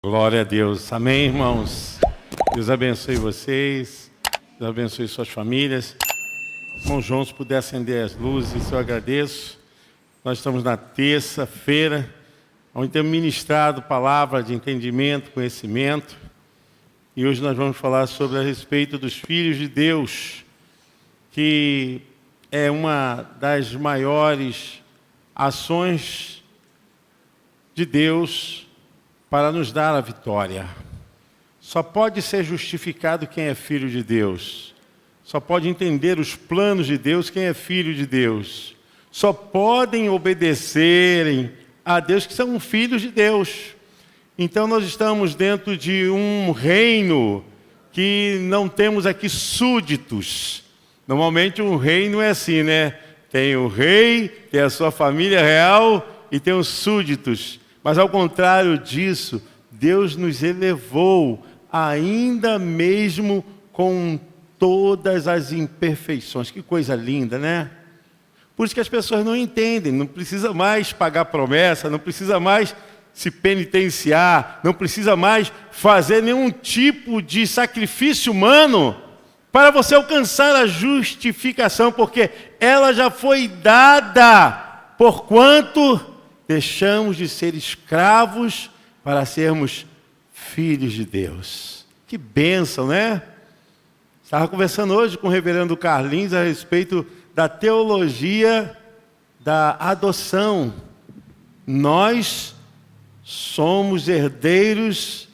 Glória a Deus. Amém, irmãos? Deus abençoe vocês. Deus abençoe suas famílias. Irmão João, se puder acender as luzes, eu agradeço. Nós estamos na terça-feira, onde temos ministrado palavra de entendimento, conhecimento. E hoje nós vamos falar sobre a respeito dos filhos de Deus, que é uma das maiores ações de Deus para nos dar a vitória. Só pode ser justificado quem é filho de Deus. Só pode entender os planos de Deus quem é filho de Deus. Só podem obedecerem a Deus que são filhos de Deus. Então nós estamos dentro de um reino que não temos aqui súditos. Normalmente um reino é assim, né? Tem o rei, tem a sua família real e tem os súditos. Mas ao contrário disso, Deus nos elevou, ainda mesmo com todas as imperfeições. Que coisa linda, né? Por isso que as pessoas não entendem, não precisa mais pagar promessa, não precisa mais se penitenciar, não precisa mais fazer nenhum tipo de sacrifício humano para você alcançar a justificação, porque ela já foi dada, porquanto deixamos de ser escravos para sermos filhos de Deus. Que bênção, né? Estava conversando hoje com o reverendo Carlinhos a respeito da teologia da adoção. Nós somos herdeiros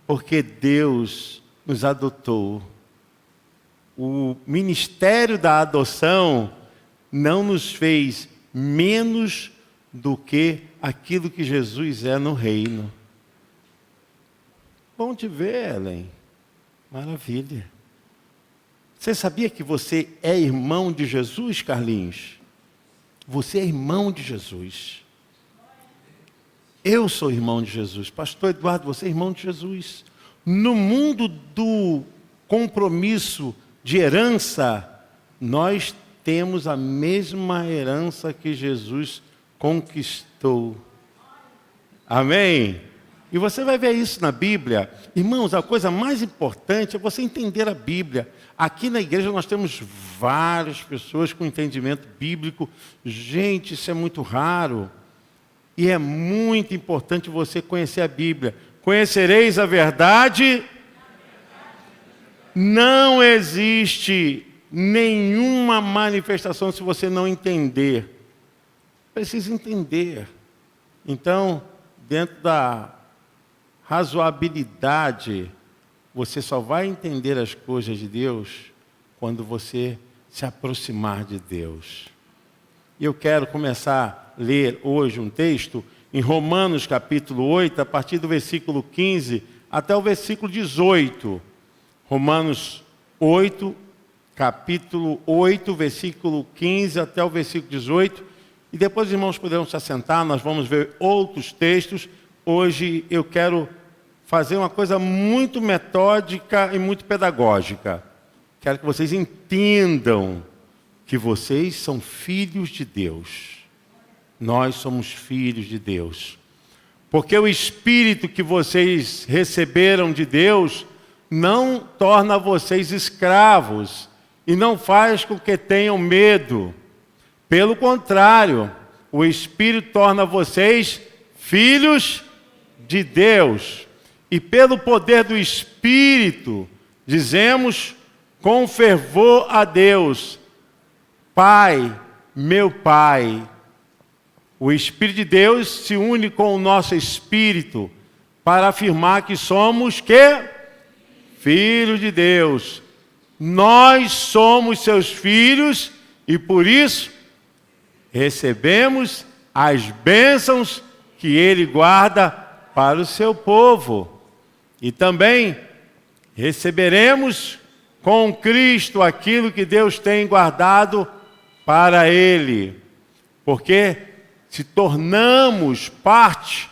porque Deus nos adotou. O ministério da adoção não nos fez menos do que aquilo que Jesus é no reino. Bom te ver, Ellen. Maravilha. Você sabia que você é irmão de Jesus, Carlinhos? Você é irmão de Jesus. Eu sou irmão de Jesus. Pastor Eduardo, você é irmão de Jesus. No mundo do compromisso de herança, nós temos a mesma herança que Jesus conquistou. Amém? E você vai ver isso na Bíblia. Irmãos, a coisa mais importante é você entender a Bíblia. Aqui na igreja nós temos várias pessoas com entendimento bíblico. Gente, isso é muito raro. E é muito importante você conhecer a Bíblia. Conhecereis a verdade. Não existe nenhuma manifestação se você não entender. Precisa entender. Então, dentro da razoabilidade, você só vai entender as coisas de Deus quando você se aproximar de Deus. E eu quero começar a ler hoje um texto em Romanos capítulo 8, a partir do versículo 15 até o versículo 18. Romanos 8, capítulo 8, versículo 15 até o versículo 18. E depois os irmãos poderão se assentar, nós vamos ver outros textos. Hoje eu quero fazer uma coisa muito metódica e muito pedagógica. Quero que vocês entendam que vocês são filhos de Deus. Nós somos filhos de Deus. Porque o Espírito que vocês receberam de Deus não torna vocês escravos e não faz com que tenham medo. Pelo contrário, o Espírito torna vocês filhos de Deus. E pelo poder do Espírito, dizemos com fervor a Deus: Pai, meu Pai. O Espírito de Deus se une com o nosso Espírito para afirmar que somos filhos de Deus. Nós somos seus filhos e por isso recebemos as bênçãos que Ele guarda para o seu povo. E também receberemos com Cristo aquilo que Deus tem guardado para Ele. Porque se tornamos parte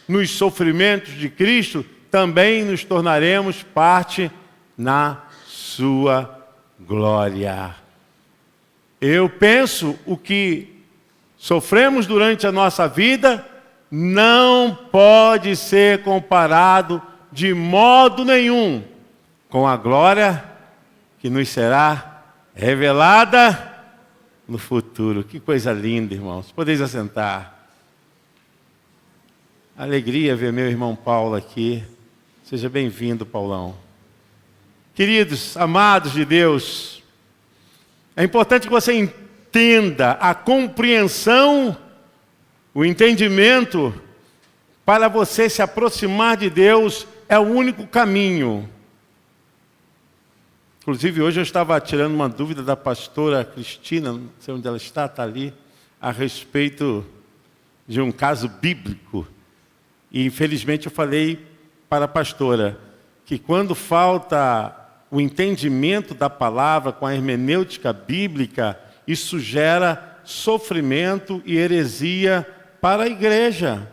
nos sofrimentos de Cristo, também nos tornaremos parte na sua glória. Eu penso o que sofremos durante a nossa vida não pode ser comparado de modo nenhum com a glória que nos será revelada no futuro. Que coisa linda, irmãos. Podeis assentar. Alegria ver meu irmão Paulo aqui. Seja bem-vindo, Paulão. Queridos, amados de Deus, é importante que você entenda a compreensão, o entendimento, para você se aproximar de Deus, é o único caminho. Inclusive, hoje eu estava tirando uma dúvida da pastora Cristina, não sei onde ela está ali, a respeito de um caso bíblico. E, infelizmente, eu falei para a pastora que quando falta o entendimento da palavra com a hermenêutica bíblica, isso gera sofrimento e heresia para a igreja.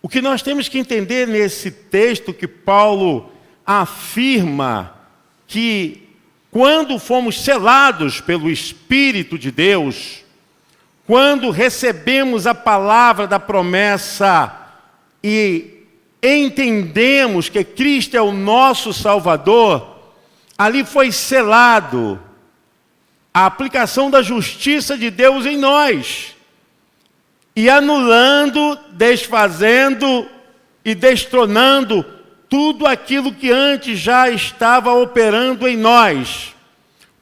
O que nós temos que entender nesse texto que Paulo afirma que quando fomos selados pelo Espírito de Deus, quando recebemos a palavra da promessa e entendemos que Cristo é o nosso Salvador, ali foi selado a aplicação da justiça de Deus em nós, e anulando, desfazendo e destronando tudo aquilo que antes já estava operando em nós.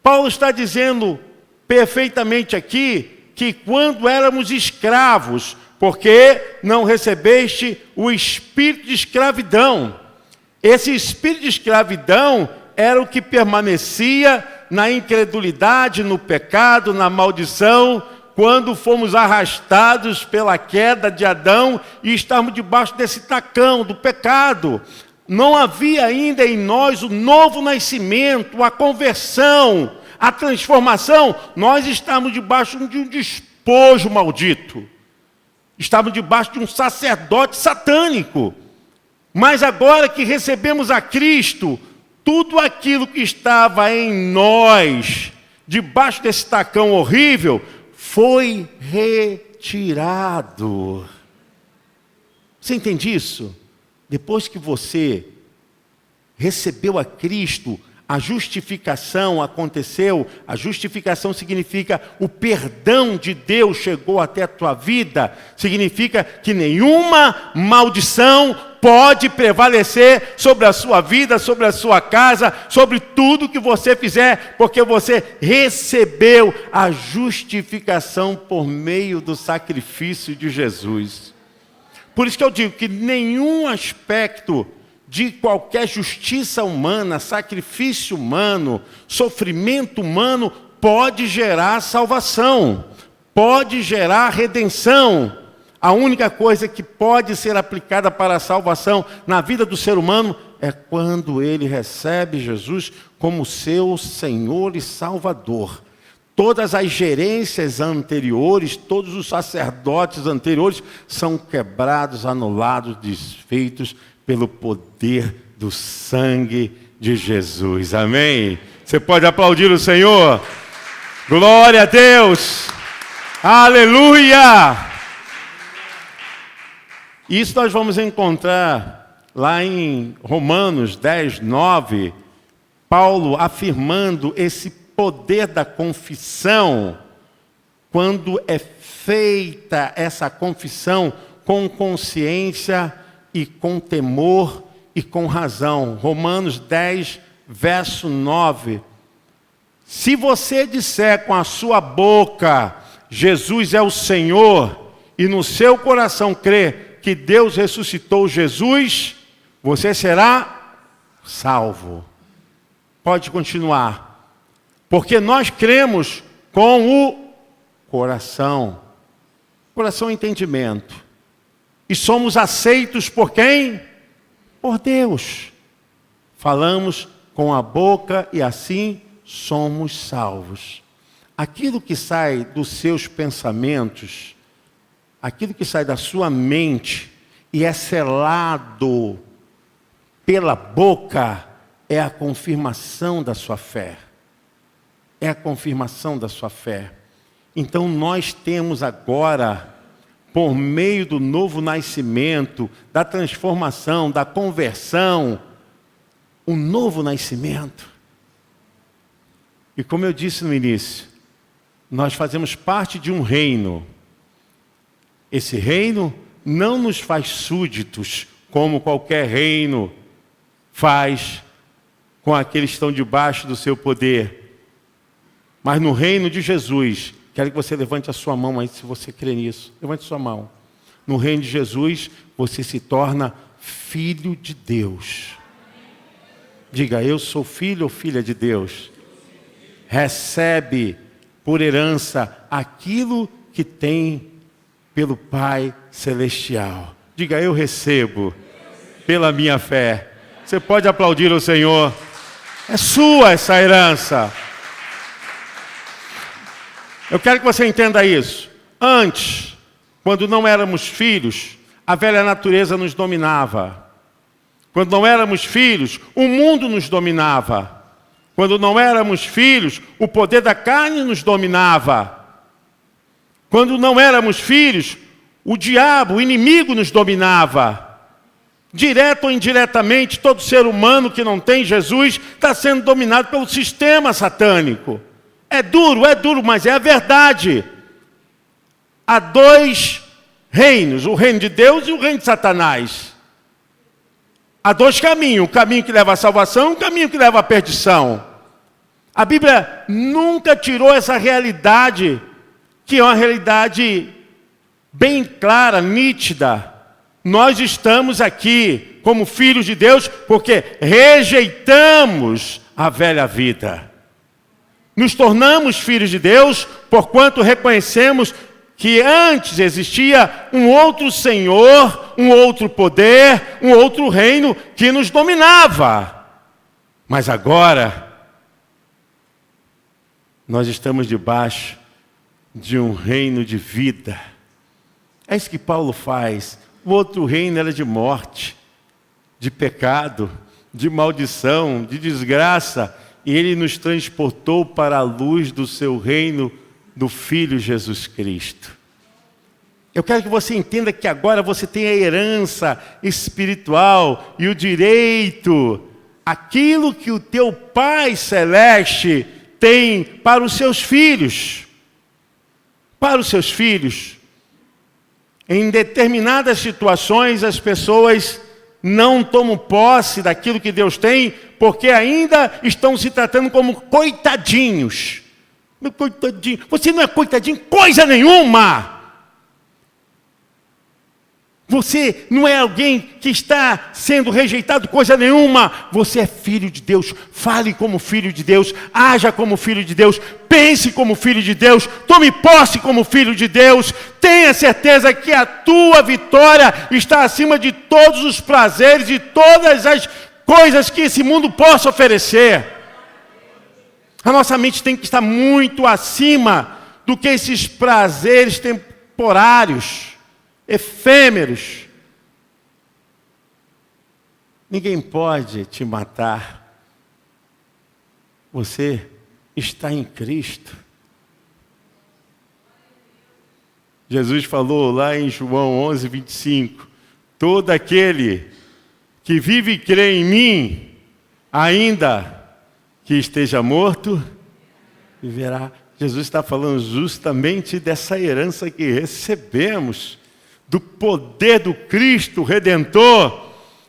Paulo está dizendo perfeitamente aqui que quando éramos escravos, porque não recebeste o espírito de escravidão. Esse espírito de escravidão era o que permanecia na incredulidade, no pecado, na maldição, quando fomos arrastados pela queda de Adão e estávamos debaixo desse tacão do pecado. Não havia ainda em nós o novo nascimento, a conversão, a transformação. Nós estamos debaixo de um despojo maldito. Estávamos debaixo de um sacerdote satânico. Mas agora que recebemos a Cristo, tudo aquilo que estava em nós, debaixo desse tacão horrível, foi retirado. Você entende isso? Depois que você recebeu a Cristo, a justificação aconteceu. A justificação significa o perdão de Deus chegou até a tua vida. Significa que nenhuma maldição pode prevalecer sobre a sua vida, sobre a sua casa, sobre tudo que você fizer, porque você recebeu a justificação por meio do sacrifício de Jesus. Por isso que eu digo que nenhum aspecto de qualquer justiça humana, sacrifício humano, sofrimento humano, pode gerar salvação, pode gerar redenção. A única coisa que pode ser aplicada para a salvação na vida do ser humano é quando ele recebe Jesus como seu Senhor e Salvador. Todas as gerências anteriores, todos os sacerdotes anteriores são quebrados, anulados, desfeitos pelo poder do sangue de Jesus. Amém? Você pode aplaudir o Senhor? Glória a Deus! Aleluia! Isso nós vamos encontrar lá em Romanos 10, 9, Paulo afirmando esse poder da confissão, quando é feita essa confissão com consciência e com temor e com razão. Romanos 10, verso 9. Se você disser com a sua boca, Jesus é o Senhor, e no seu coração crer que Deus ressuscitou Jesus, você será salvo. Pode continuar. Porque nós cremos com o coração. Coração é entendimento. E somos aceitos por quem? Por Deus. Falamos com a boca e assim somos salvos. Aquilo que sai dos seus pensamentos, aquilo que sai da sua mente e é selado pela boca, é a confirmação da sua fé. É a confirmação da sua fé. Então nós temos agora por meio do novo nascimento, da transformação, da conversão, um novo nascimento. E como eu disse no início, nós fazemos parte de um reino. Esse reino não nos faz súditos, como qualquer reino faz com aqueles que estão debaixo do seu poder. Mas no reino de Jesus, quero que você levante a sua mão aí, se você crê nisso. Levante a sua mão. No reino de Jesus, você se torna filho de Deus. Diga, eu sou filho ou filha de Deus. Recebe por herança aquilo que tem pelo Pai Celestial. Diga, eu recebo pela minha fé. Você pode aplaudir o Senhor. É sua essa herança. Eu quero que você entenda isso. Antes, quando não éramos filhos, a velha natureza nos dominava. Quando não éramos filhos, o mundo nos dominava. Quando não éramos filhos, o poder da carne nos dominava. Quando não éramos filhos, o diabo, o inimigo nos dominava. Direto ou indiretamente, todo ser humano que não tem Jesus está sendo dominado pelo sistema satânico. É duro, mas é a verdade. Há dois reinos, o reino de Deus e o reino de Satanás. Há dois caminhos, o caminho que leva à salvação e o caminho que leva à perdição. A Bíblia nunca tirou essa realidade, que é uma realidade bem clara, nítida. Nós estamos aqui como filhos de Deus porque rejeitamos a velha vida. Nos tornamos filhos de Deus porquanto reconhecemos que antes existia um outro Senhor, um outro poder, um outro reino que nos dominava. Mas agora, nós estamos debaixo de um reino de vida. É isso que Paulo faz. O outro reino era de morte, de pecado, de maldição, de desgraça. E ele nos transportou para a luz do seu reino, do Filho Jesus Cristo. Eu quero que você entenda que agora você tem a herança espiritual e o direito, aquilo que o teu Pai Celeste tem para os seus filhos. Para os seus filhos. Em determinadas situações, as pessoas não tomam posse daquilo que Deus tem, porque ainda estão se tratando como coitadinhos. Meu coitadinho, você não é coitadinho coisa nenhuma. Você não é alguém que está sendo rejeitado coisa nenhuma. Você é filho de Deus. Fale como filho de Deus. Haja como filho de Deus. Pense como filho de Deus. Tome posse como filho de Deus. Tenha certeza que a tua vitória está acima de todos os prazeres e todas as coisas que esse mundo possa oferecer. A nossa mente tem que estar muito acima do que esses prazeres temporários, efêmeros. Ninguém pode te matar. Você está em Cristo. Jesus falou lá em João 11, 25, todo aquele que vive e crê em mim, ainda que esteja morto, viverá. Jesus está falando justamente dessa herança que recebemos, do poder do Cristo Redentor,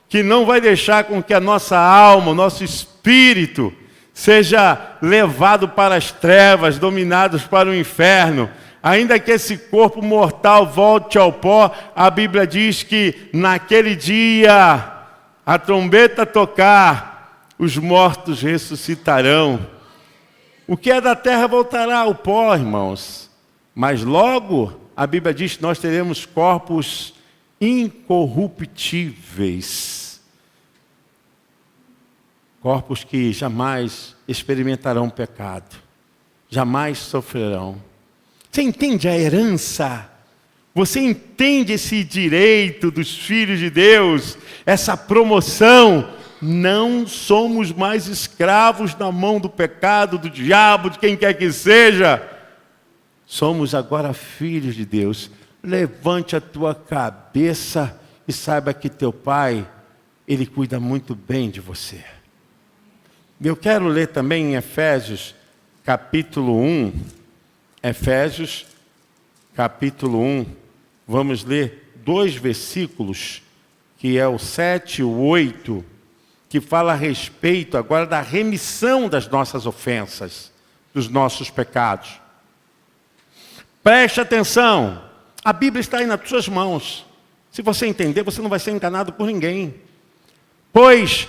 que não vai deixar com que a nossa alma, o nosso espírito, seja levado para as trevas, dominados para o inferno. Ainda que esse corpo mortal volte ao pó, a Bíblia diz que naquele dia a trombeta tocar, os mortos ressuscitarão. O que é da terra voltará ao pó, irmãos. Mas logo, a Bíblia diz que nós teremos corpos incorruptíveis. Corpos que jamais experimentarão pecado. Jamais sofrerão. Você entende a herança? Você entende esse direito dos filhos de Deus? Essa promoção? Não somos mais escravos na mão do pecado, do diabo, de quem quer que seja. Somos agora filhos de Deus. levante a tua cabeça e saiba que teu Pai, Ele cuida muito bem de você. Eu quero ler também em Efésios, capítulo 1. Efésios, capítulo 1. Vamos ler 2 versículos, que é o 7 e o 8, que fala a respeito agora da remissão das nossas ofensas, dos nossos pecados. Preste atenção, a Bíblia está aí nas suas mãos. Se você entender, você não vai ser enganado por ninguém. Pois,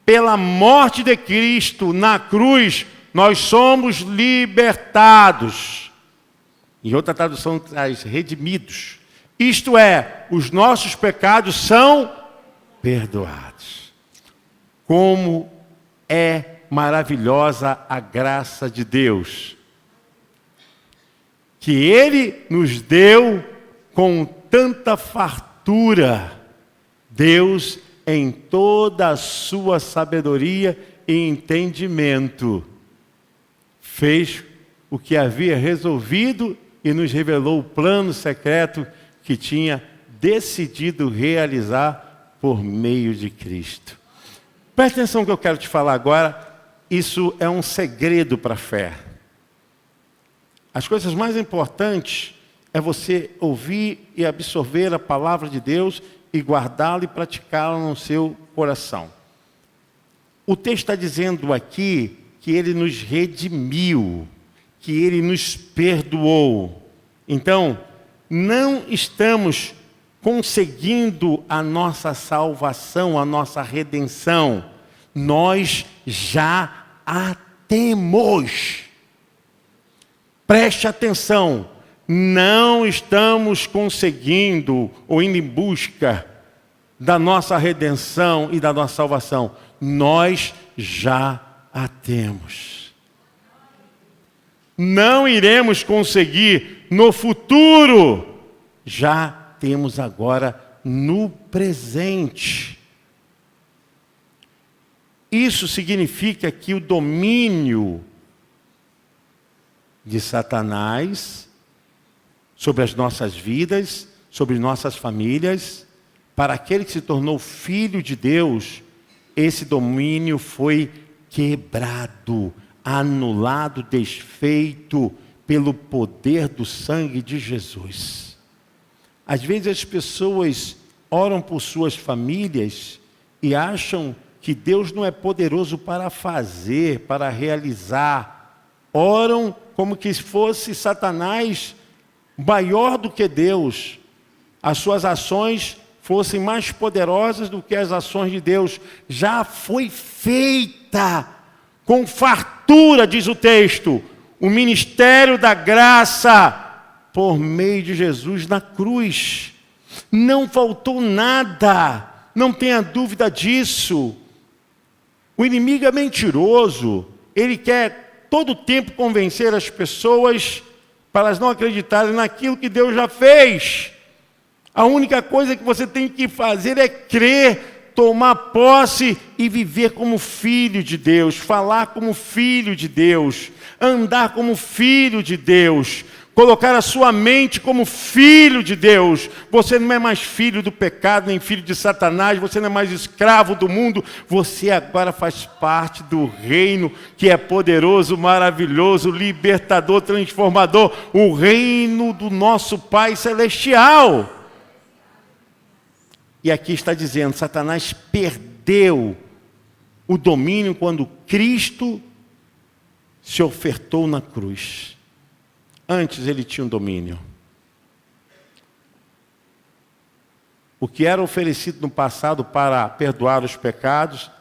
pela morte de Cristo na cruz, nós somos libertados. Em outra tradução traz redimidos. Isto é, os nossos pecados são perdoados. Como é maravilhosa a graça de Deus, que Ele nos deu com tanta fartura. Deus, em toda a sua sabedoria e entendimento, fez o que havia resolvido e nos revelou o plano secreto que tinha decidido realizar por meio de Cristo. Presta atenção no que eu quero te falar agora. Isso é um segredo para a fé. As coisas mais importantes é você ouvir e absorver a palavra de Deus e guardá-la e praticá-la no seu coração. O texto está dizendo aqui que Ele nos redimiu, que Ele nos perdoou. Então, não estamos conseguindo a nossa salvação, a nossa redenção. Nós já a temos. Preste atenção, não estamos conseguindo ou indo em busca da nossa redenção e da nossa salvação. Nós já a temos. Não iremos conseguir no futuro, já temos agora no presente. Isso significa que o domínio de Satanás sobre as nossas vidas, sobre nossas famílias, para aquele que se tornou filho de Deus, esse domínio foi quebrado, anulado, desfeito pelo poder do sangue de Jesus. Às vezes as pessoas oram por suas famílias e acham que Deus não é poderoso para fazer, para realizar. Oram como que fosse Satanás maior do que Deus. As suas ações fossem mais poderosas do que as ações de Deus. Já foi feita com fartura, diz o texto, o ministério da graça por meio de Jesus na cruz. Não faltou nada, não tenha dúvida disso. O inimigo é mentiroso, ele quer todo o tempo convencer as pessoas para elas não acreditarem naquilo que Deus já fez. A única coisa que você tem que fazer é crer, tomar posse e viver como filho de Deus, falar como filho de Deus, andar como filho de Deus, colocar a sua mente como filho de Deus. Você não é mais filho do pecado, nem filho de Satanás, você não é mais escravo do mundo, você agora faz parte do reino que é poderoso, maravilhoso, libertador, transformador, o reino do nosso Pai Celestial. E aqui está dizendo, Satanás perdeu o domínio quando Cristo se ofertou na cruz. Antes ele tinha um domínio. O que era oferecido no passado para perdoar os pecados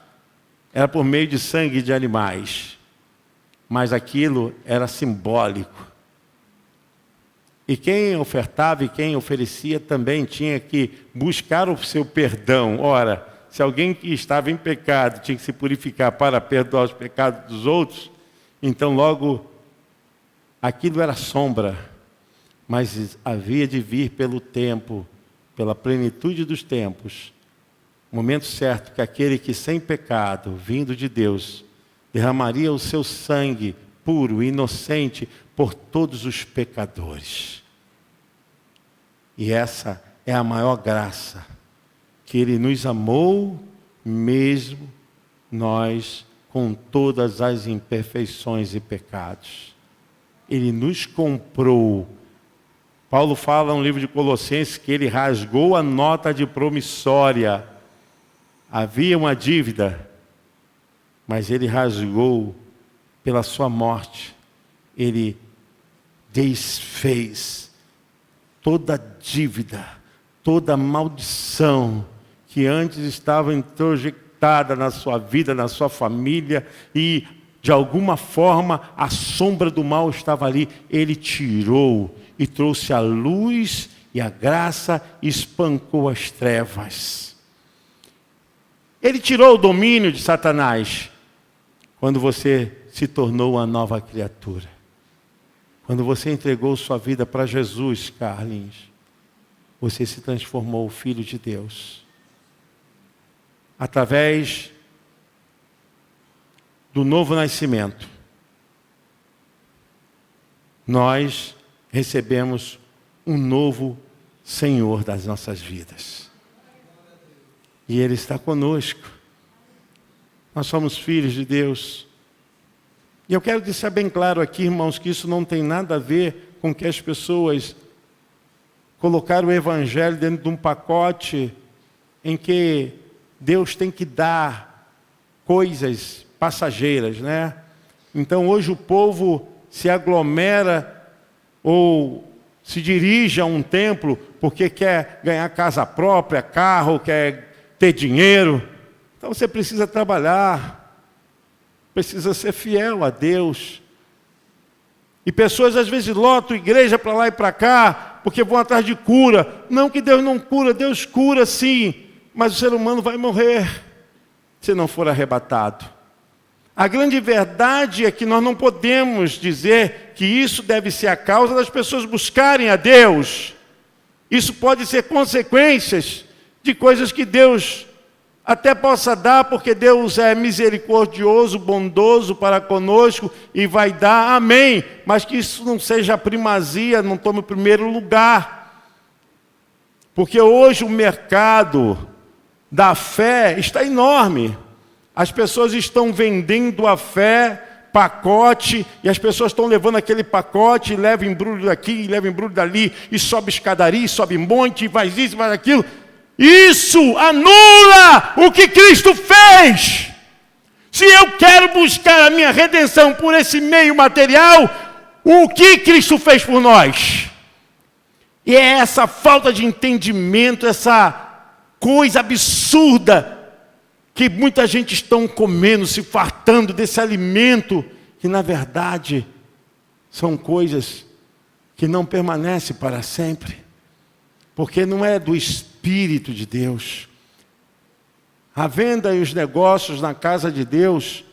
era por meio de sangue de animais. Mas aquilo era simbólico. E quem ofertava e quem oferecia também tinha que buscar o seu perdão. Ora, se alguém que estava em pecado tinha que se purificar para perdoar os pecados dos outros, então logo aquilo era sombra, mas havia de vir pelo tempo, pela plenitude dos tempos, o momento certo que aquele que sem pecado, vindo de Deus, derramaria o seu sangue puro, inocente, por todos os pecadores. E essa é a maior graça, que Ele nos amou mesmo nós com todas as imperfeições e pecados. Ele nos comprou. Paulo fala no livro de Colossenses que ele rasgou a nota de promissória. Havia uma dívida, mas ele rasgou pela sua morte. Ele desfez toda dívida, toda maldição que antes estava introjectada na sua vida, na sua família, e de alguma forma a sombra do mal estava ali. Ele tirou e trouxe a luz e a graça e espancou as trevas. Ele tirou o domínio de Satanás quando você se tornou uma nova criatura. Quando você entregou sua vida para Jesus, Carlinhos, você se transformou em filho de Deus. Através do novo nascimento, nós recebemos um novo Senhor das nossas vidas. E Ele está conosco. Nós somos filhos de Deus. E eu quero deixar bem claro aqui, irmãos, que isso não tem nada a ver com que as pessoas colocaram o Evangelho dentro de um pacote em que Deus tem que dar coisas passageiras, né? Então hoje o povo se aglomera ou se dirige a um templo porque quer ganhar casa própria, carro, quer ter dinheiro. Então você precisa trabalhar, precisa ser fiel a Deus. E pessoas às vezes lotam igreja para lá e para cá porque vão atrás de cura. Não que Deus não cura, Deus cura sim, mas o ser humano vai morrer se não for arrebatado. A grande verdade é que nós não podemos dizer que isso deve ser a causa das pessoas buscarem a Deus. Isso pode ser consequências de coisas que Deus até possa dar, porque Deus é misericordioso, bondoso para conosco e vai dar, amém. Mas que isso não seja a primazia, não tome o primeiro lugar. Porque hoje o mercado da fé está enorme. As pessoas estão vendendo a fé, pacote, e as pessoas estão levando aquele pacote, e leva embrulho daqui, e leva embrulho dali, e sobe escadaria, e sobe monte, e faz isso, faz aquilo. Isso anula o que Cristo fez. Se eu quero buscar a minha redenção por esse meio material, o que Cristo fez por nós? E é essa falta de entendimento, essa coisa absurda, que muita gente estão comendo, se fartando desse alimento, que na verdade são coisas que não permanecem para sempre, porque não é do Espírito de Deus. A venda e os negócios na casa de Deus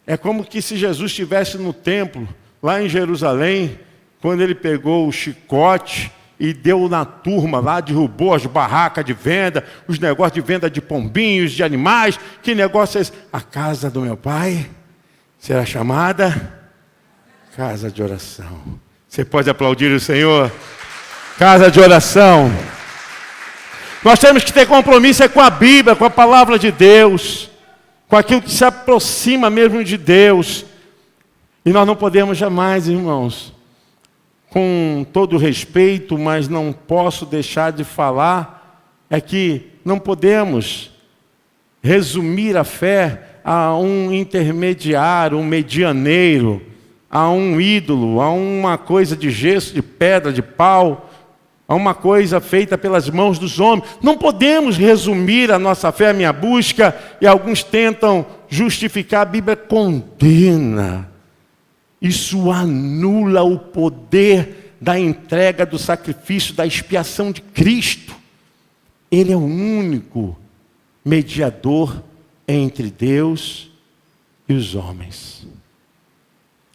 é como que se Jesus estivesse no templo, lá em Jerusalém, quando ele pegou o chicote e deu na turma lá, derrubou as barracas de venda, os negócios de venda de pombinhos, de animais. Que negócio é esse? A casa do meu pai será chamada casa de oração. Você pode aplaudir o Senhor? Casa de oração. Nós temos que ter compromisso com a Bíblia, com a palavra de Deus, com aquilo que se aproxima mesmo de Deus. E nós não podemos jamais, irmãos, com todo respeito, mas não posso deixar de falar, é que não podemos resumir a fé a um intermediário, um medianeiro, a um ídolo, a uma coisa de gesso, de pedra, de pau, a uma coisa feita pelas mãos dos homens. Não podemos resumir a nossa fé, a minha busca, e alguns tentam justificar. A Bíblia condena. Isso anula o poder da entrega, do sacrifício, da expiação de Cristo. Ele é o único mediador entre Deus e os homens.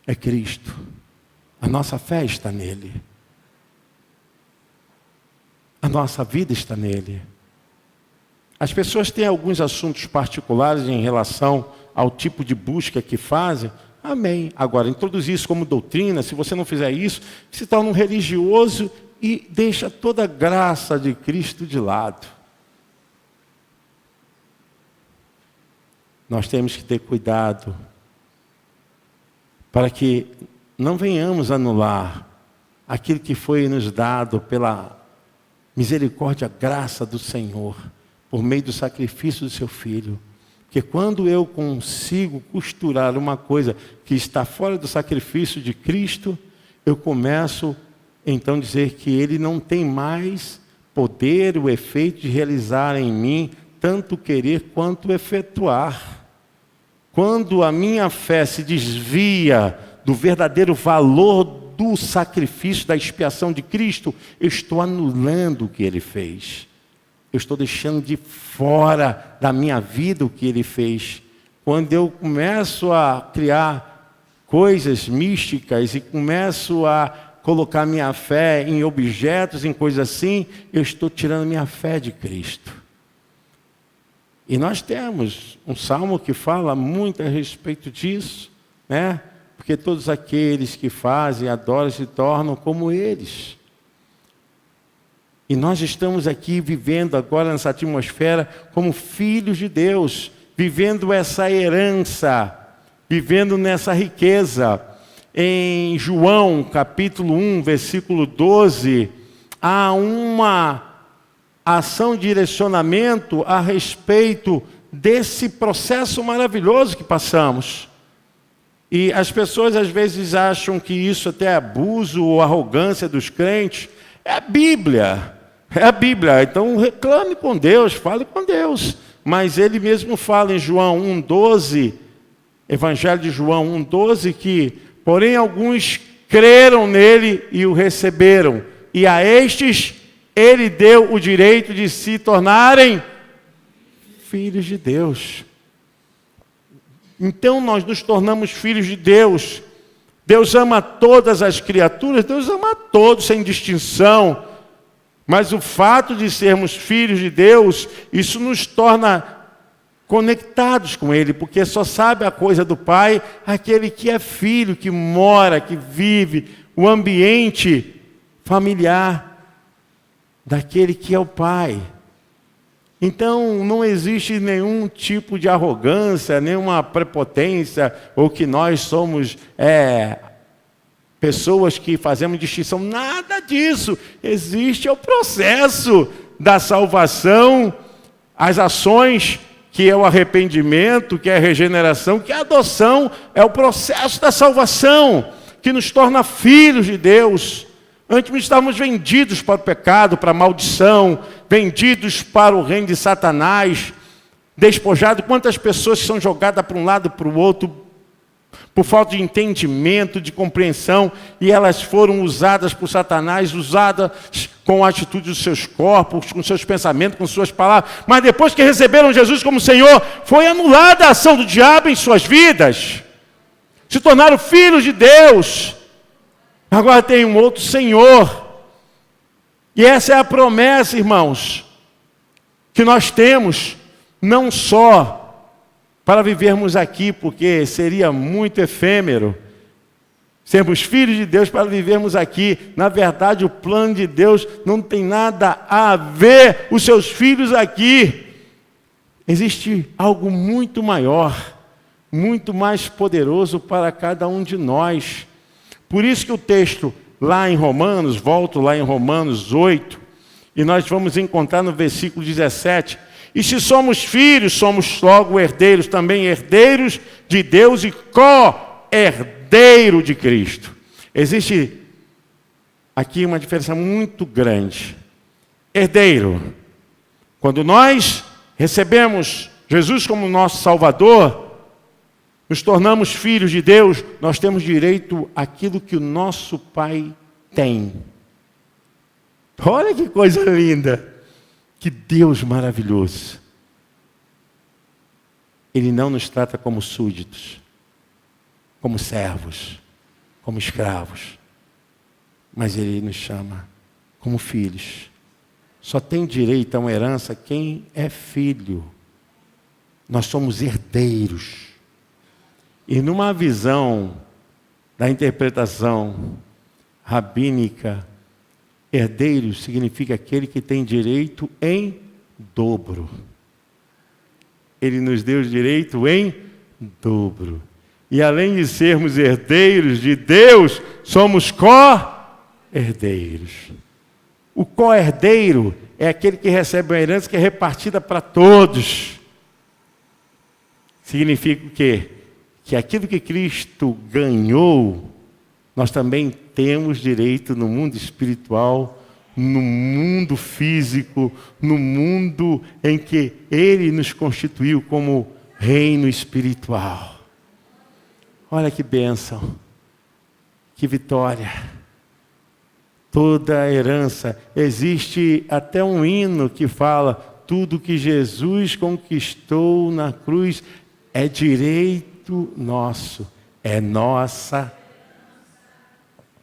É Cristo. A nossa fé está nele. A nossa vida está nele. As pessoas têm alguns assuntos particulares em relação ao tipo de busca que fazem. Amém. Agora, introduzir isso como doutrina, se você não fizer isso, se torna um religioso e deixa toda a graça de Cristo de lado. Nós temos que ter cuidado para que não venhamos anular aquilo que foi nos dado pela misericórdia, graça do Senhor, por meio do sacrifício do seu Filho. Porque quando eu consigo costurar uma coisa que está fora do sacrifício de Cristo, eu começo então a dizer que Ele não tem mais poder, o efeito de realizar em mim tanto querer quanto efetuar. Quando a minha fé se desvia do verdadeiro valor do sacrifício, da expiação de Cristo, eu estou anulando o que Ele fez. Eu estou deixando de fora da minha vida o que Ele fez. Quando eu começo a criar coisas místicas e começo a colocar minha fé em objetos, em coisas assim, eu estou tirando minha fé de Cristo. E nós temos um salmo que fala muito a respeito disso, né? Porque todos aqueles que fazem, adoram, se tornam como eles. E nós estamos aqui vivendo agora nessa atmosfera como filhos de Deus, vivendo essa herança, vivendo nessa riqueza. Em João, capítulo 1, versículo 12, há uma ação de direcionamento a respeito desse processo maravilhoso que passamos. E as pessoas às vezes acham que isso até é abuso ou arrogância dos crentes. É a Bíblia. É a Bíblia. Então reclame com Deus, fale com Deus. Mas ele mesmo fala em João 1,12, Evangelho de João 1,12, que, porém, alguns creram nele e o receberam. E a estes ele deu o direito de se tornarem filhos de Deus. Então nós nos tornamos filhos de Deus. Deus ama todas as criaturas, Deus ama a todos sem distinção. Mas o fato de sermos filhos de Deus, isso nos torna conectados com Ele, porque só sabe a coisa do Pai aquele que é filho, que mora, que vive o ambiente familiar daquele que é o Pai. Então, não existe nenhum tipo de arrogância, nenhuma prepotência, ou que nós somos pessoas que fazemos distinção, nada disso. Existe o processo da salvação, as ações, que é o arrependimento, que é a regeneração, que é a adoção, é o processo da salvação, que nos torna filhos de Deus. Antes estávamos vendidos para o pecado, para a maldição, vendidos para o reino de Satanás, despojados. Quantas pessoas são jogadas para um lado e para o outro, por falta de entendimento, de compreensão, e elas foram usadas por Satanás, usadas com a atitude dos seus corpos, com seus pensamentos, com suas palavras. Mas depois que receberam Jesus como Senhor, foi anulada a ação do diabo em suas vidas. Se tornaram filhos de Deus. Agora tem um outro Senhor. E essa é a promessa, irmãos, que nós temos, não só para vivermos aqui, porque seria muito efêmero sermos filhos de Deus para vivermos aqui. Na verdade, o plano de Deus não tem nada a ver os seus filhos aqui. Existe algo muito maior, muito mais poderoso para cada um de nós. Por isso que o texto lá em Romanos, volto lá em Romanos 8, e nós vamos encontrar no versículo 17, e se somos filhos, somos logo herdeiros, também herdeiros de Deus e co-herdeiro de Cristo. Existe aqui uma diferença muito grande. Herdeiro, quando nós recebemos Jesus como nosso Salvador, nos tornamos filhos de Deus, nós temos direito àquilo que o nosso Pai tem. Olha que coisa linda! Que Deus maravilhoso! Ele não nos trata como súditos, como servos, como escravos, mas Ele nos chama como filhos. Só tem direito a uma herança quem é filho. Nós somos herdeiros. E numa visão da interpretação rabínica, Herdeiro significa aquele que tem direito em dobro. Ele nos deu direito em dobro. E além de sermos herdeiros de Deus, somos co-herdeiros. O co-herdeiro é aquele que recebe uma herança que é repartida para todos. Significa o quê? Que aquilo que Cristo ganhou, nós também temos direito no mundo espiritual, no mundo físico, no mundo em que Ele nos constituiu como reino espiritual. Olha que bênção, que vitória. Toda a herança, existe até um hino que fala, tudo que Jesus conquistou na cruz é direito nosso, é nossa.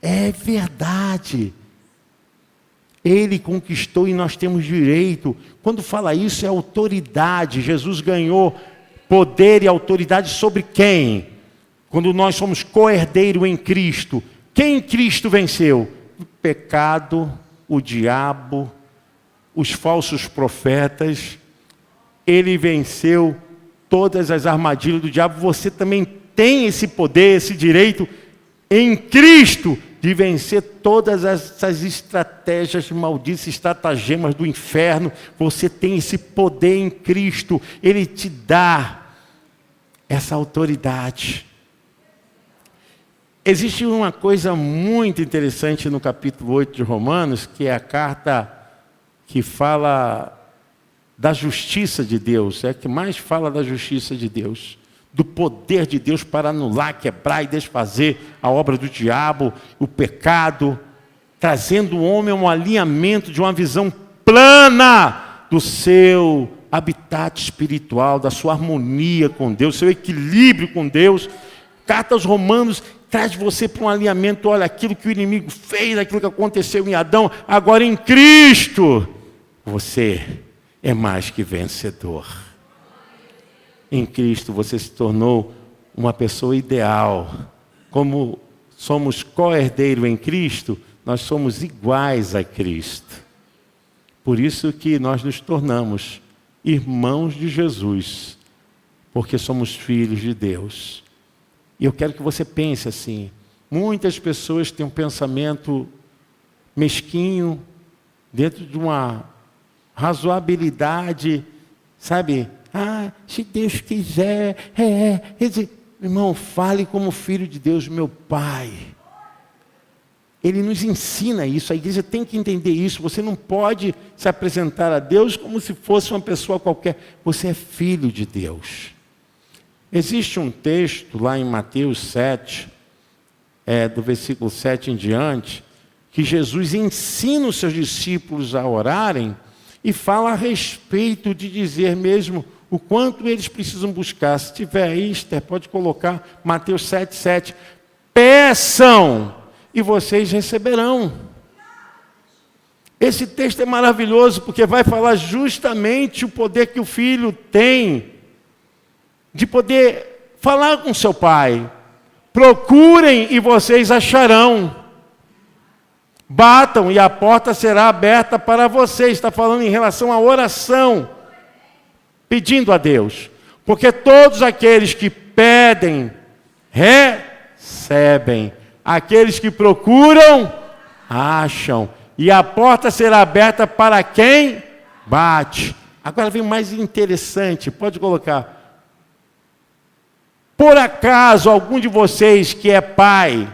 É verdade. Ele conquistou e nós temos direito. Quando fala isso, é autoridade. Jesus ganhou poder e autoridade sobre quem? Quando nós somos co-herdeiro em Cristo. Quem Cristo venceu? O pecado, o diabo, os falsos profetas. Ele venceu todas as armadilhas do diabo. Você também tem esse poder, esse direito em Cristo de vencer todas essas estratégias malditas, estratagemas do inferno. Você tem esse poder em Cristo. Ele te dá essa autoridade. Existe uma coisa muito interessante no capítulo 8 de Romanos, que é a carta que fala da justiça de Deus. É a que mais fala da justiça de Deus. Do poder de Deus para anular, quebrar e desfazer a obra do diabo, o pecado, trazendo o homem a um alinhamento de uma visão plana do seu habitat espiritual, da sua harmonia com Deus, seu equilíbrio com Deus. Carta aos Romanos traz você para um alinhamento. Olha, aquilo que o inimigo fez, aquilo que aconteceu em Adão, agora em Cristo, você é mais que vencedor. Em Cristo você se tornou uma pessoa ideal. Como somos co-herdeiro em Cristo, nós somos iguais a Cristo. Por isso que nós nos tornamos irmãos de Jesus, porque somos filhos de Deus. E eu quero que você pense assim, muitas pessoas têm um pensamento mesquinho, dentro de uma razoabilidade, sabe? Se Deus quiser, irmão, fale como filho de Deus, meu Pai. Ele nos ensina isso, a igreja tem que entender isso. Você não pode se apresentar a Deus como se fosse uma pessoa qualquer. Você é filho de Deus. Existe um texto lá em Mateus 7, do versículo 7 em diante, que Jesus ensina os seus discípulos a orarem e fala a respeito de dizer mesmo o quanto eles precisam buscar. Se tiver aí, Esther, pode colocar Mateus 7,7. Peçam e vocês receberão. Esse texto é maravilhoso porque vai falar justamente o poder que o filho tem de poder falar com seu pai. Procurem e vocês acharão. Batam e a porta será aberta para vocês. Está falando em relação à oração, pedindo a Deus. Porque todos aqueles que pedem, recebem. Aqueles que procuram, acham. E a porta será aberta para quem bate. Agora vem o mais interessante, pode colocar. Por acaso algum de vocês que é pai,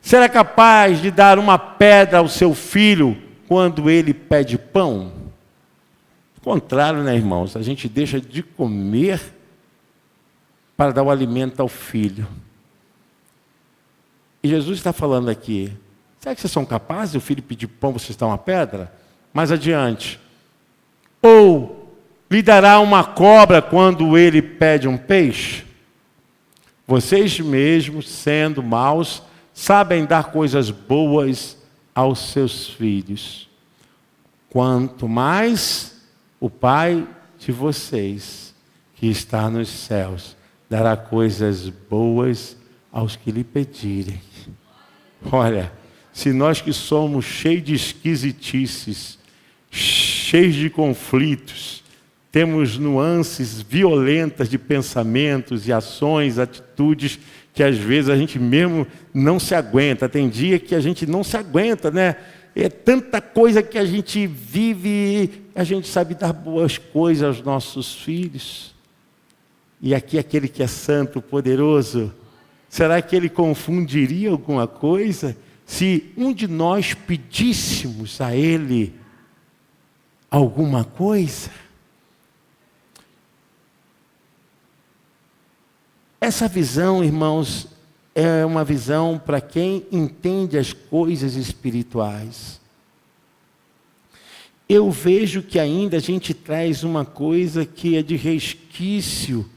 será capaz de dar uma pedra ao seu filho quando ele pede pão? Ao contrário, né, irmãos? A gente deixa de comer para dar o alimento ao filho. E Jesus está falando aqui, será que vocês são capazes? O filho pedir pão, vocês dão uma pedra? Mais adiante. Ou lhe dará uma cobra quando ele pede um peixe? Vocês mesmos, sendo maus, sabem dar coisas boas aos seus filhos. Quanto mais o Pai de vocês, que está nos céus, dará coisas boas aos que lhe pedirem. Olha, se nós que somos cheios de esquisitices, cheios de conflitos, temos nuances violentas de pensamentos e ações, atitudes que às vezes a gente mesmo não se aguenta. Tem dia que a gente não se aguenta, né? É tanta coisa que a gente vive, a gente sabe dar boas coisas aos nossos filhos. E aqui aquele que é santo, poderoso, será que ele confundiria alguma coisa se um de nós pedíssemos a ele alguma coisa? Essa visão, irmãos, é uma visão para quem entende as coisas espirituais. Eu vejo que ainda a gente traz uma coisa que é de resquício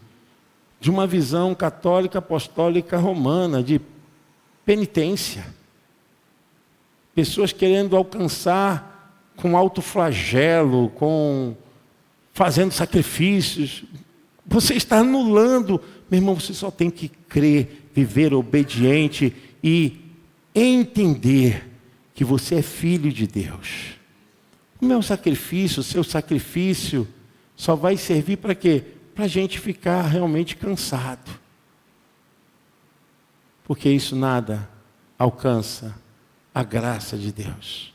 de uma visão católica, apostólica, romana, de penitência. Pessoas querendo alcançar com alto flagelo, fazendo sacrifícios. Você está anulando. Meu irmão, você só tem que crer, viver obediente e entender que você é filho de Deus. O meu sacrifício, o seu sacrifício, só vai servir para quê? Para a gente ficar realmente cansado. Porque isso nada alcança a graça de Deus.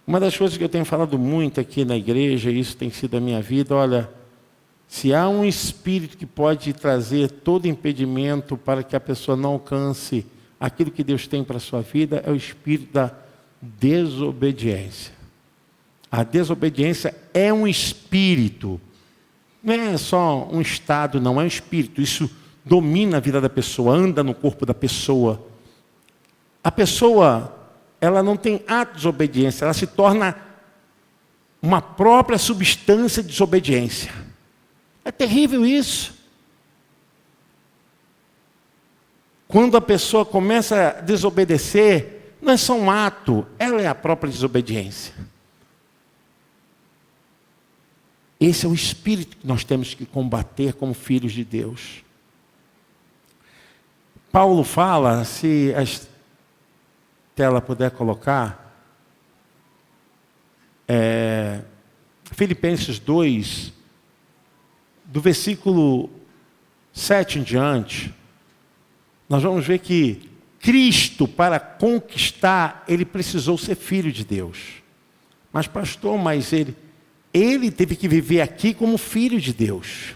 Uma das coisas que eu tenho falado muito aqui na igreja, e isso tem sido a minha vida, olha, se há um espírito que pode trazer todo impedimento para que a pessoa não alcance aquilo que Deus tem para a sua vida, é o espírito da desobediência. A desobediência é um espírito, não é só um estado, não, é um espírito. Isso domina a vida da pessoa, anda no corpo da pessoa. A pessoa, ela não tem a desobediência, ela se torna uma própria substância de desobediência. É terrível isso. Quando a pessoa começa a desobedecer, não é só um ato, ela é a própria desobediência. Esse é o espírito que nós temos que combater como filhos de Deus. Paulo fala, se a tela puder colocar, Filipenses 2, do versículo 7 em diante, nós vamos ver que Cristo, para conquistar, ele precisou ser filho de Deus. Mas pastor, ele teve que viver aqui como filho de Deus.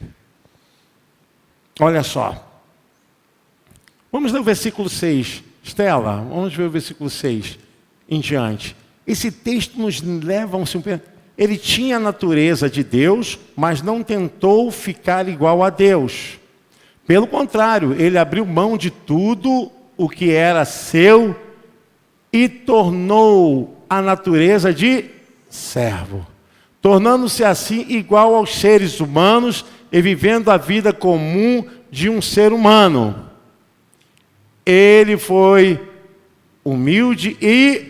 Olha só. Vamos ler o versículo 6. Estela, vamos ver o versículo 6 em diante. Esse texto nos leva a um... Ele tinha a natureza de Deus, mas não tentou ficar igual a Deus. Pelo contrário, ele abriu mão de tudo o que era seu e tornou a natureza de servo, tornando-se assim igual aos seres humanos e vivendo a vida comum de um ser humano. Ele foi humilde e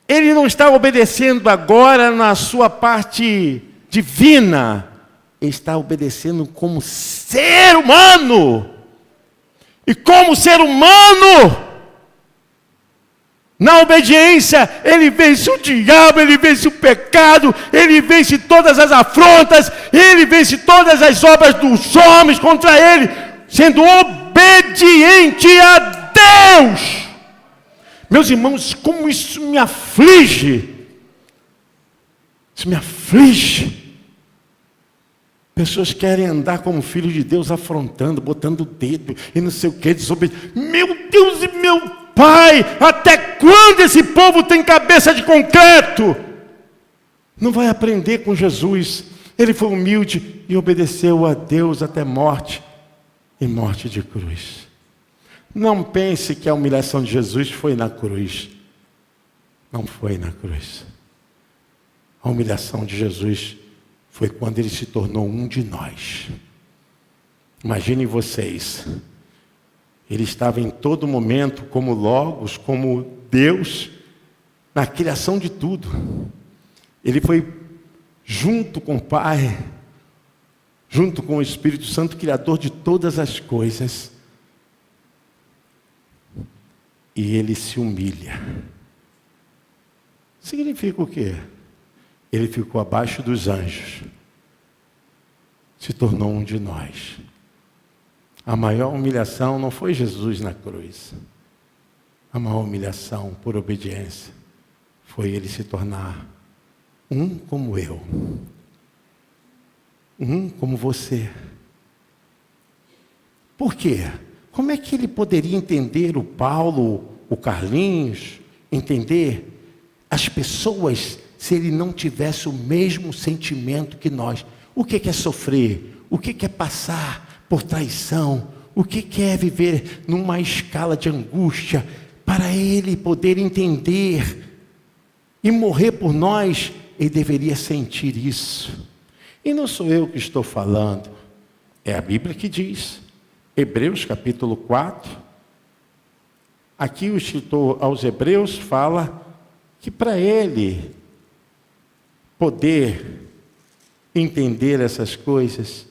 ele não está obedecendo agora na sua parte divina, ele está obedecendo como ser humano. E como ser humano, na obediência, ele vence o diabo, ele vence o pecado, ele vence todas as afrontas, ele vence todas as obras dos homens contra ele, sendo obediente a Deus. Meus irmãos, como isso me aflige. Isso me aflige. Pessoas querem andar como filho de Deus, afrontando, botando o dedo e não sei o que, desobedecendo. Meu Deus e meu Pai, até quando esse povo tem cabeça de concreto? Não vai aprender com Jesus. Ele foi humilde e obedeceu a Deus até morte, e morte de cruz. Não pense que a humilhação de Jesus foi na cruz. Não foi na cruz. A humilhação de Jesus foi quando ele se tornou um de nós. Imaginem vocês. Ele estava em todo momento como Logos, como Deus, na criação de tudo. Ele foi junto com o Pai, junto com o Espírito Santo, Criador de todas as coisas, e ele se humilha. Significa o quê? Ele ficou abaixo dos anjos, se tornou um de nós. A maior humilhação não foi Jesus na cruz. A maior humilhação por obediência foi ele se tornar um como eu, um como você. Por quê? Como é que ele poderia entender o Paulo, o Carlinhos, entender as pessoas se ele não tivesse o mesmo sentimento que nós? O que é sofrer? O que é passar por traição? O que é viver numa escala de angústia? Para ele poder entender e morrer por nós, ele deveria sentir isso. E não sou eu que estou falando, é a Bíblia que diz. Hebreus capítulo 4. Aqui o escritor aos Hebreus fala que para ele poder entender essas coisas,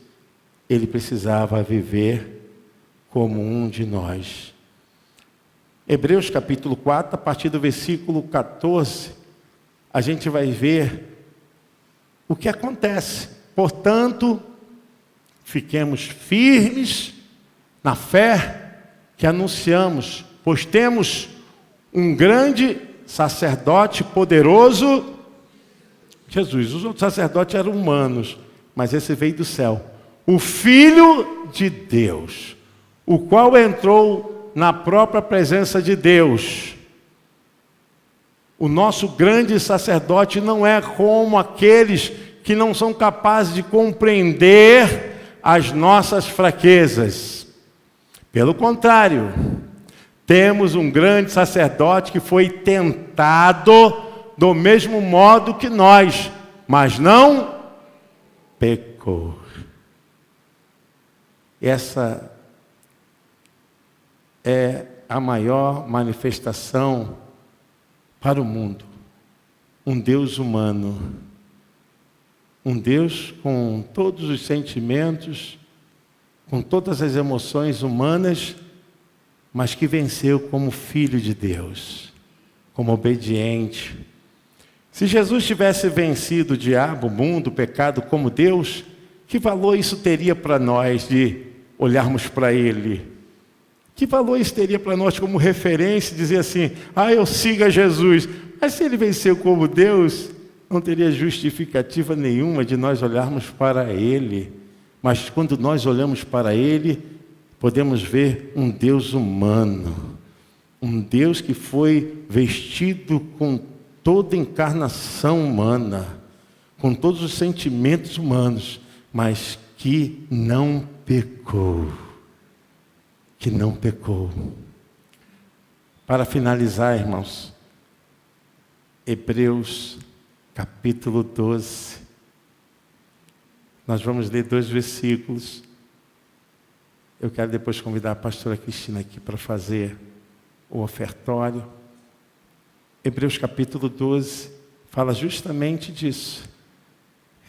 ele precisava viver como um de nós. Hebreus capítulo 4, a partir do versículo 14, a gente vai ver o que acontece. Portanto, fiquemos firmes na fé que anunciamos, pois temos um grande sacerdote poderoso, Jesus. Os outros sacerdotes eram humanos, mas esse veio do céu. O Filho de Deus, o qual entrou na própria presença de Deus. O nosso grande sacerdote não é como aqueles que não são capazes de compreender as nossas fraquezas. Pelo contrário, temos um grande sacerdote que foi tentado do mesmo modo que nós, mas não pecou. Essa é a maior manifestação para o mundo. Um Deus humano. Um Deus com todos os sentimentos, com todas as emoções humanas, mas que venceu como Filho de Deus, como obediente. Se Jesus tivesse vencido o diabo, o mundo, o pecado como Deus, que valor isso teria para nós de olharmos para Ele? Que valor isso teria para nós como referência, dizer assim, eu sigo a Jesus. Mas se Ele venceu como Deus, não teria justificativa nenhuma de nós olharmos para Ele. Mas quando nós olhamos para Ele, podemos ver um Deus humano. Um Deus que foi vestido com toda a encarnação humana, com todos os sentimentos humanos, mas que não pecou. Que não pecou. Para finalizar, irmãos, Hebreus capítulo 12. Nós vamos ler 2 versículos. Eu quero depois convidar a pastora Cristina aqui para fazer o ofertório. Hebreus capítulo 12 fala justamente disso.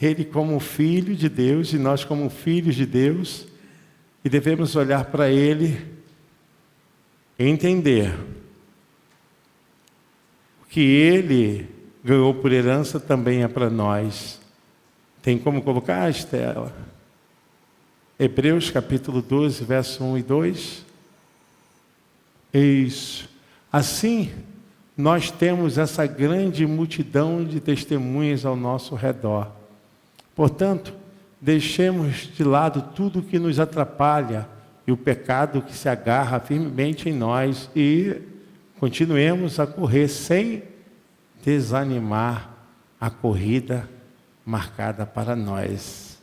Ele como filho de Deus e nós como filhos de Deus, e devemos olhar para Ele e entender o que Ele ganhou por herança também é para nós. Tem como colocar, Estela? Hebreus capítulo 12, verso 1 e 2. Isso. Assim, nós temos essa grande multidão de testemunhas ao nosso redor. Portanto, deixemos de lado tudo que nos atrapalha e o pecado que se agarra firmemente em nós e continuemos a correr sem desanimar a corrida marcada para nós.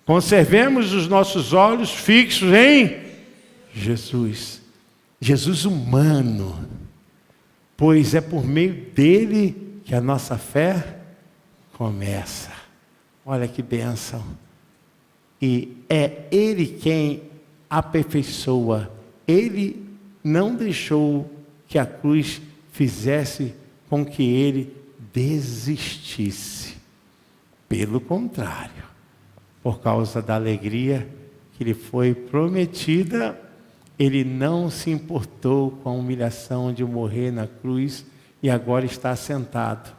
Conservemos os nossos olhos fixos em Jesus. Jesus humano, pois é por meio dele que a nossa fé começa. Olha que bênção. E é ele quem aperfeiçoa. Ele não deixou que a cruz fizesse com que ele desistisse. Pelo contrário, por causa da alegria que lhe foi prometida, ele não se importou com a humilhação de morrer na cruz e agora está sentado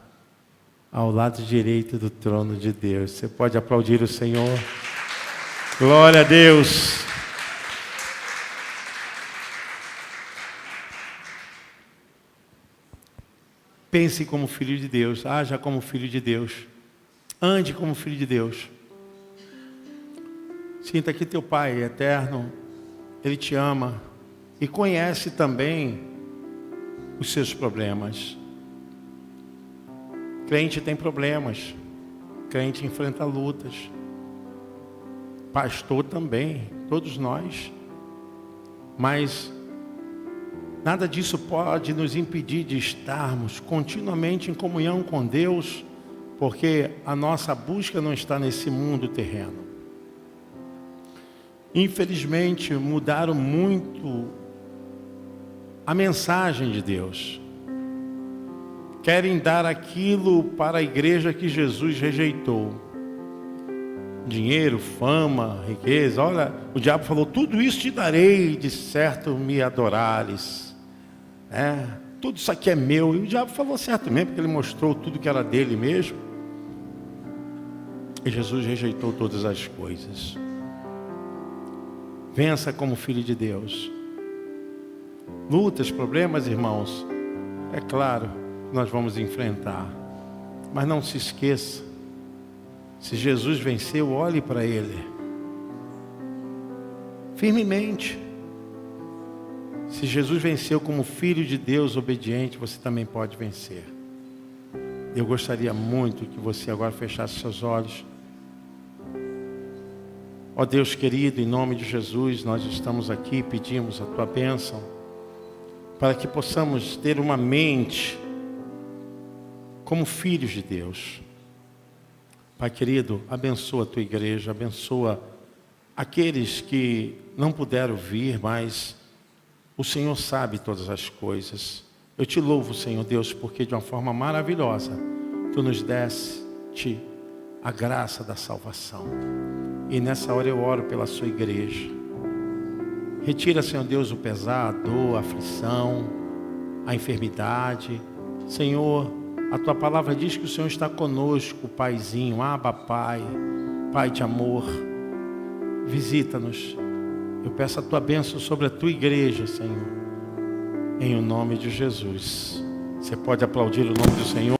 ao lado direito do trono de Deus. Você pode aplaudir o Senhor? Glória a Deus! Pense como filho de Deus, haja como filho de Deus, ande como filho de Deus. Sinta que teu Pai eterno, Ele te ama e conhece também os seus problemas. Crente tem problemas, crente enfrenta lutas, pastor também, todos nós, mas nada disso pode nos impedir de estarmos continuamente em comunhão com Deus, porque a nossa busca não está nesse mundo terreno. Infelizmente, mudaram muito a mensagem de Deus. Querem dar aquilo para a igreja que Jesus rejeitou. Dinheiro, fama, riqueza. Olha, o diabo falou, tudo isso te darei, de certo me adorares. Tudo isso aqui é meu. E o diabo falou certo mesmo, porque ele mostrou tudo que era dele mesmo. E Jesus rejeitou todas as coisas. Vença como filho de Deus. Lutas, problemas, irmãos, é claro, nós vamos enfrentar. Mas não se esqueça, se Jesus venceu, olhe para Ele. Firmemente. Se Jesus venceu como filho de Deus obediente, você também pode vencer. Eu gostaria muito que você agora fechasse seus olhos. Ó Deus querido, em nome de Jesus, nós estamos aqui, pedimos a Tua bênção, para que possamos ter uma mente como filhos de Deus. Pai querido, abençoa a Tua igreja, abençoa aqueles que não puderam vir, mas o Senhor sabe todas as coisas. Eu te louvo, Senhor Deus, porque de uma forma maravilhosa, Tu nos deste a graça da salvação. E nessa hora eu oro pela sua igreja. Retira, Senhor Deus, o pesar, a dor, a aflição, a enfermidade. Senhor, a Tua palavra diz que o Senhor está conosco, Paizinho, Abba Pai, Pai de amor. Visita-nos. Eu peço a Tua bênção sobre a Tua igreja, Senhor. Em o nome de Jesus. Você pode aplaudir o nome do Senhor?